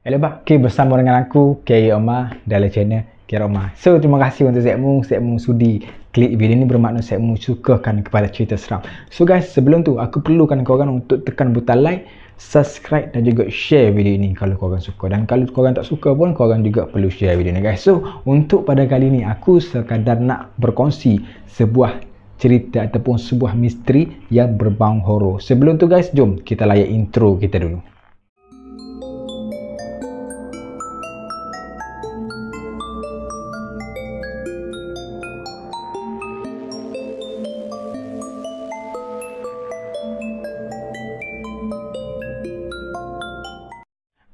Hello bah, okay, bersama dengan aku Kiri Omar dalam channel Kiri Omar. So terima kasih untuk Sekmu sudi klik video ni, bermakna Sekmu sukakan kepada cerita seram. So guys, sebelum tu aku perlukan korang untuk tekan butang like, subscribe dan juga share video ni kalau korang suka. Dan kalau korang tak suka pun, korang juga perlu share video ni guys. So untuk pada kali ni aku sekadar nak berkongsi sebuah cerita ataupun sebuah misteri yang berbau horror. Sebelum tu guys, jom kita layan intro kita dulu.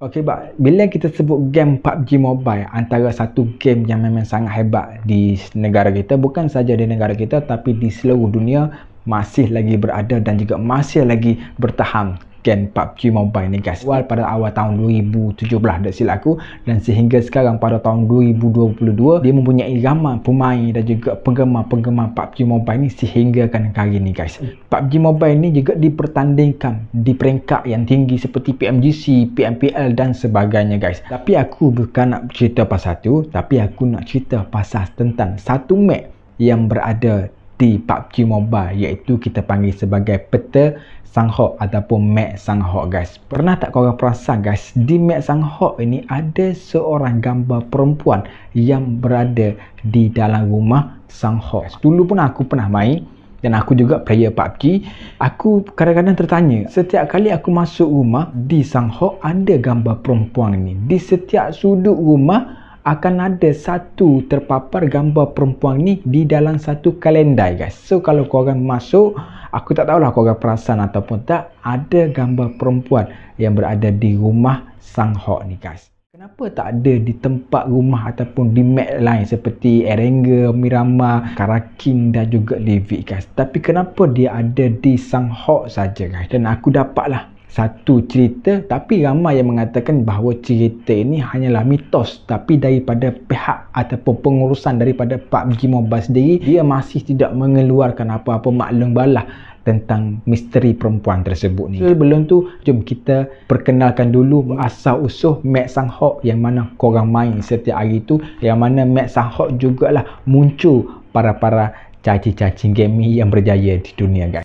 Okey, bila kita sebut game PUBG Mobile, antara satu game yang memang sangat hebat di negara kita, bukan saja di negara kita tapi di seluruh dunia, masih lagi berada dan juga masih lagi bertahan game PUBG Mobile ni guys. Awal pada awal tahun 2017 tak silap aku, dan sehingga sekarang pada tahun 2022 dia mempunyai ramai pemain dan juga penggemar-penggemar PUBG Mobile ni sehingga kan kali ni guys. PUBG Mobile ni juga dipertandingkan di peringkat yang tinggi seperti PMGC, PMPL dan sebagainya guys. Tapi aku bukan nak cerita pasal tu, tapi aku nak cerita pasal tentang satu map yang berada di PUBG Mobile, iaitu kita panggil sebagai peta Sanghok ataupun map Sanghok guys. Pernah tak korang perasan guys, di map Sanghok ini ada seorang gambar perempuan yang berada di dalam rumah Sanghok. Dulu pun aku pernah main dan aku juga player PUBG. Aku kadang-kadang tertanya, setiap kali aku masuk rumah di Sanghok ada gambar perempuan ini. Di setiap sudut rumah akan ada satu terpapar gambar perempuan ni di dalam satu kalender guys. So kalau korang masuk, aku tak tahulah korang perasan ataupun tak, ada gambar perempuan yang berada di rumah Sanghok ni guys. Kenapa tak ada di tempat rumah ataupun di map lain seperti Erangel, Miramar, Karakin dan juga Livik guys. Tapi kenapa dia ada di Sanghok saja guys? Dan aku dapatlah satu cerita, tapi ramai yang mengatakan bahawa cerita ini hanyalah mitos, tapi daripada pihak ataupun pengurusan daripada PUBG Mobile sendiri, dia masih tidak mengeluarkan apa-apa maklum balah tentang misteri perempuan tersebut ni. So, sebelum tu, jom kita perkenalkan dulu asal usul map Sanghok yang mana korang main setiap hari tu, yang mana map Sanghok jugalah muncul para cacing-cacing gaming yang berjaya di dunia guys.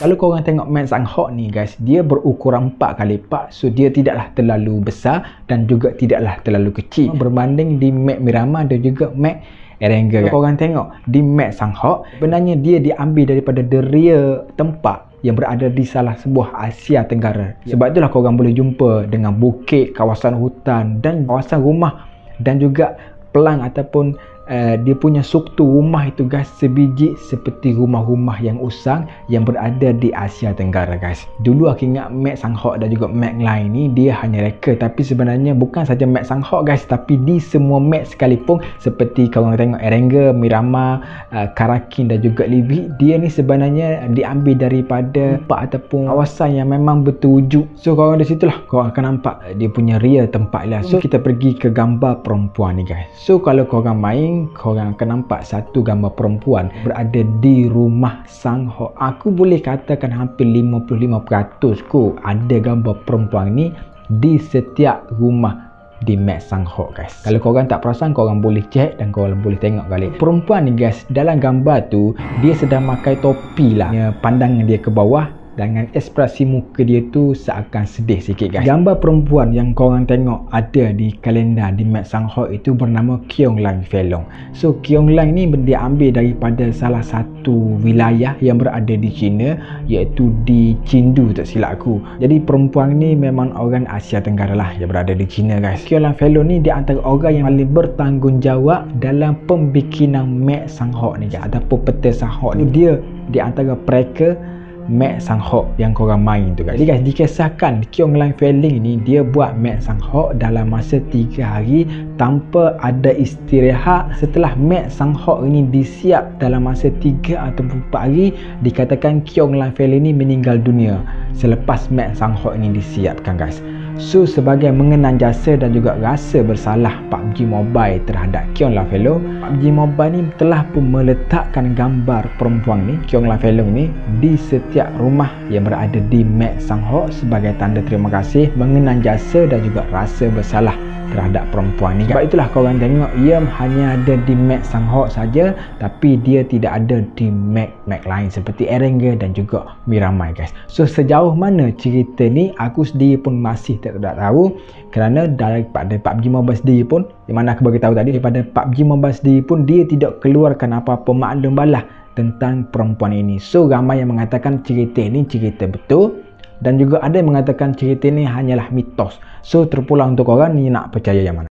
Kalau korang tengok map Sanghok ni guys, dia berukuran 4x4, so dia tidaklah terlalu besar dan juga tidaklah terlalu kecil berbanding di map Miramar dan juga map Erangel. Kalau korang tengok di map Sanghok, sebenarnya dia diambil daripada deria tempat yang berada di salah sebuah Asia Tenggara. Sebab itulah korang boleh jumpa dengan bukit, kawasan hutan dan kawasan rumah dan juga pelang ataupun dia punya struktur rumah itu guys sebiji seperti rumah-rumah yang usang yang berada di Asia Tenggara guys. Dulu aku ingat map Sanghok dan juga map lain ni dia hanya reka, tapi sebenarnya bukan saja map Sanghok guys, tapi di semua map sekalipun seperti kalau tengok Erangel, Miramar, Karakin dan juga Livik, dia ni sebenarnya diambil daripada tempat ataupun kawasan yang memang bertujuk. So korang dari situlah korang akan nampak dia punya real tempat lah. So kita pergi ke gambar perempuan ni guys. So kalau korang main, korang akan nampak satu gambar perempuan berada di rumah Sanghok. Aku boleh katakan hampir 55% kot ada gambar perempuan ni di setiap rumah di map Sanghok guys. Kalau korang tak perasan, korang boleh cek dan korang boleh tengok kali. Perempuan ni guys, dalam gambar tu dia sedang pakai topi lah, pandangan dia ke bawah dengan ekspresi muka dia tu seakan sedih sikit guys. Gambar perempuan yang korang tengok ada di kalender di map Sanghok itu bernama Keong Lang Felong. So Keong Lang ni diambil daripada salah satu wilayah yang berada di China, iaitu di Chengdu tak silap aku. Jadi perempuan ni memang orang Asia Tenggara lah yang berada di China guys. Keong Lang Felong ni di antara orang yang paling bertanggungjawab dalam pembikinan map Sanghok ni guys, ataupun peta Sanghok ni. Dia di antara mereka map Sanghok yang korang main tu guys. Jadi guys, dikisahkan Keong Lang Felong ni dia buat map Sanghok dalam masa 3 hari tanpa ada istirahat. Setelah map Sanghok ini disiap dalam masa 3 atau 4 hari, dikatakan Keong Lang Felong ni meninggal dunia selepas map Sanghok ini disiapkan guys. So sebagai mengenang jasa dan juga rasa bersalah PUBG Mobile terhadap Keong Lafelo, PUBG Mobile ni telah pun meletakkan gambar perempuan ni, Keong Lafelo ni, di setiap rumah yang berada di map Sanghok sebagai tanda terima kasih, mengenang jasa dan juga rasa bersalah terhadap perempuan ni. Sebab itulah korang tengok ia hanya ada di map Sanghok saja, tapi dia tidak ada di map lain seperti Erangel dan juga Miramai guys. So sejauh mana cerita ni aku sendiri pun masih tak tahu, kerana daripada PUBG Mobile sendiri pun, yang mana aku bagi tahu tadi, daripada PUBG Mobile sendiri pun dia tidak keluarkan apa-apa maklum balas tentang perempuan ini. So ramai yang mengatakan cerita ini cerita betul, dan juga ada yang mengatakan cerita ini hanyalah mitos. So terpulang untuk korang ni nak percaya yang mana.